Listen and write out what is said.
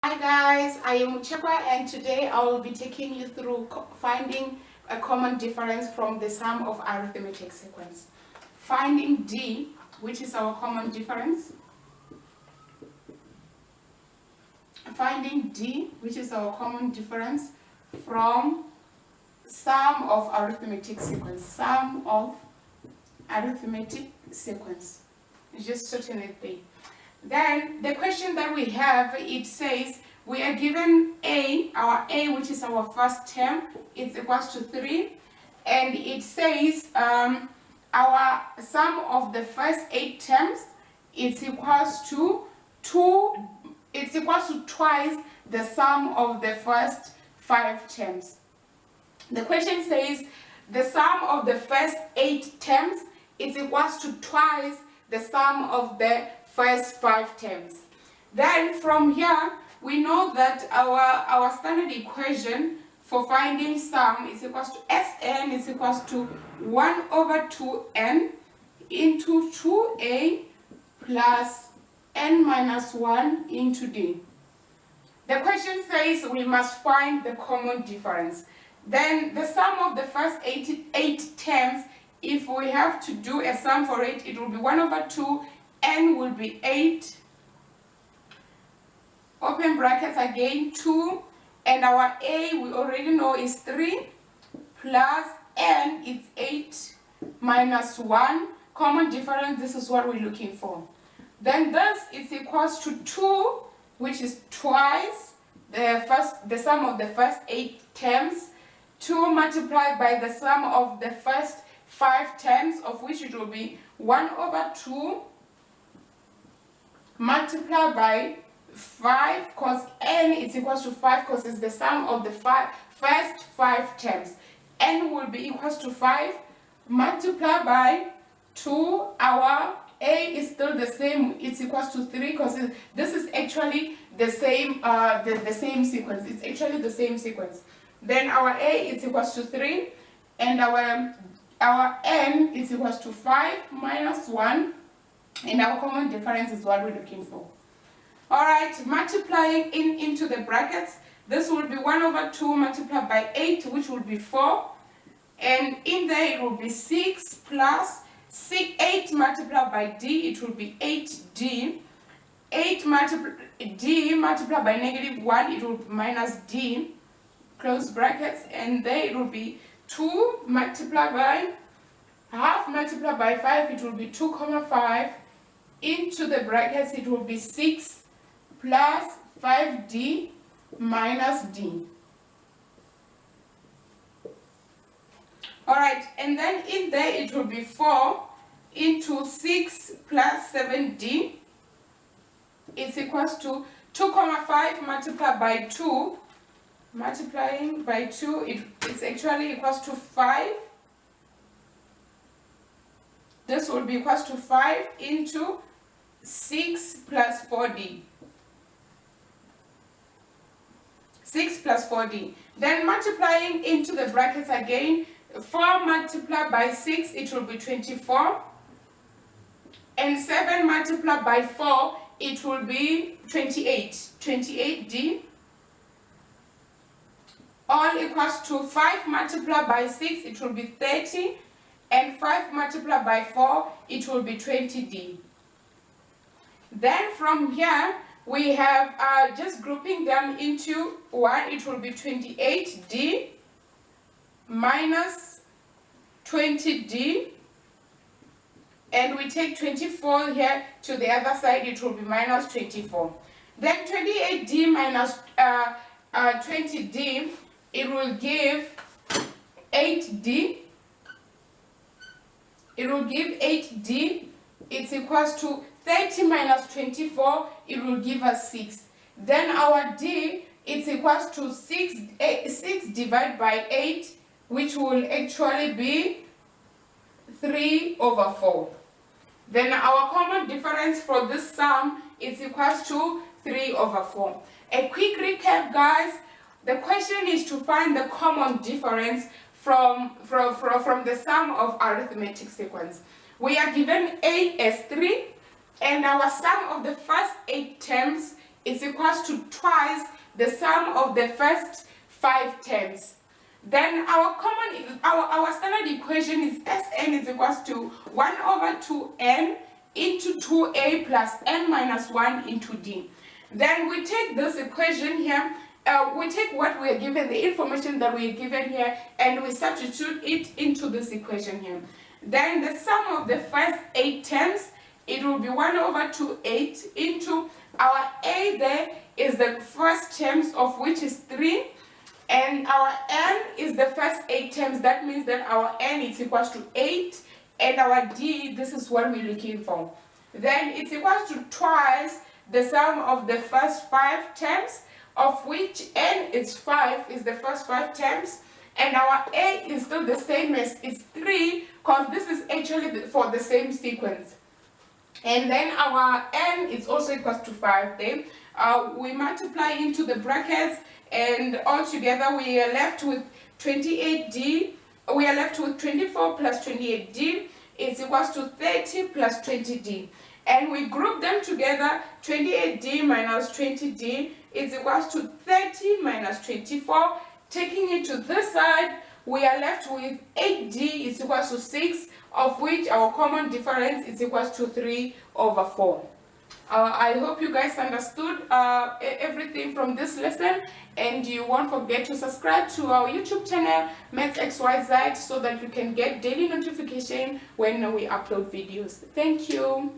Hi guys, I am Uchekwa and today I will be taking you through finding a common difference from the sum of arithmetic sequence. Finding D, which is our common difference. Finding D, which is our common difference from sum of arithmetic sequence. Sum of arithmetic sequence. Just certain thing. Then the question that we have, it says we are given a, our a, which is our first term, is equals to 3, and it says our sum of the first 8 terms is equals to 2, it's equals to twice the sum of the first 5 terms. The question says the sum of the first 8 terms is equals to twice the sum of the first 5 terms. Then from here we know that our standard equation for finding sum is equals to Sn is equals to 1 over 2n into 2a plus n minus 1 into d. The question says we must find the common difference. Then the sum of the first 8 terms, if we have to do a sum for it, it will be 1 over 2, n will be 8, open brackets again, 2, and our a we already know is 3, plus n is 8, minus 1, common difference, this is what we're looking for. Then this is equals to 2, which is twice the sum of the first 8 terms, 2 multiplied by the sum of the first 5 terms, of which it will be 1 over 2 multiplied by 5, because n is equals to 5 because it's the sum of the first 5 terms. N will be equals to 5 multiplied by 2. Our a is still the same, it's equals to 3 because this is actually the same the same sequence. It's actually the same sequence. Then our a is equals to 3 and our n is equals to 5 minus 1, and our common difference is what we're looking for. Alright, multiplying into the brackets, this will be 1 over 2 multiplied by 8, which will be 4, and in there it will be 6 plus 8 multiplied by d, it will be 8d, 8 d multiplied by negative 1, it will be minus d, close brackets, and there it will be 2 multiplied by half multiplied by 5, it will be 2, 5, into the brackets it will be 6 plus 5d minus d. Alright, and then in there it will be 4 into 6 plus 7d is equals to 2, 5 multiplied by 2, multiplying by 2, it's actually equals to 5. This will be equals to 5 into 6 plus 4d. 6 plus 4d. Then multiplying into the brackets again, 4 multiplied by 6, it will be 24. And 7 multiplied by 4, it will be 28. 28d. All equals to 5 multiplied by 6, it will be 30. And 5 multiplied by 4, it will be 20d. Then from here, we have just grouping them into 1, it will be 28d minus 20d. And we take 24 here to the other side, it will be minus 24. Then 28d minus 20d, it will give 8d. It will give 8d, it's equals to 30 minus 24, it will give us 6. Then our d, it's equals to 6 divided by 8, which will actually be 3 over 4. Then our common difference for this sum is equals to 3 over 4. A quick recap, guys. The question is to find the common difference from the sum of arithmetic sequence. We are given a as 3, and our sum of the first 8 terms is equals to twice the sum of the first 5 terms. Then our standard equation is Sn is equals to 1 over 2n into 2a plus n minus 1 into d. Then we take this equation here, we take what we are given, the information that we are given here, and we substitute it into this equation here. Then the sum of the first 8 terms, it will be 1 over 2/8 into our a there is the first terms of which is 3, and our n is the first 8 terms. That means that our n is equals to 8, and our d, this is what we're looking for. Then it's equals to twice the sum of the first 5 terms, of which n is 5, is the first 5 terms, and our a is still the same as is 3, because this is actually for the same sequence. And then our n is also equals to 5 then. We multiply into the brackets, and altogether we are left with 28d. We are left with 24 plus 28d is equals to 30 plus 20d. And we group them together, 28d minus 20d is equals to 30 minus 24. Taking it to this side, we are left with 8d is equals to 6, of which our common difference is equals to 3 over 4. I hope you guys understood everything from this lesson, and you won't forget to subscribe to our YouTube channel, Maths XYZ, so that you can get daily notification when we upload videos. Thank you.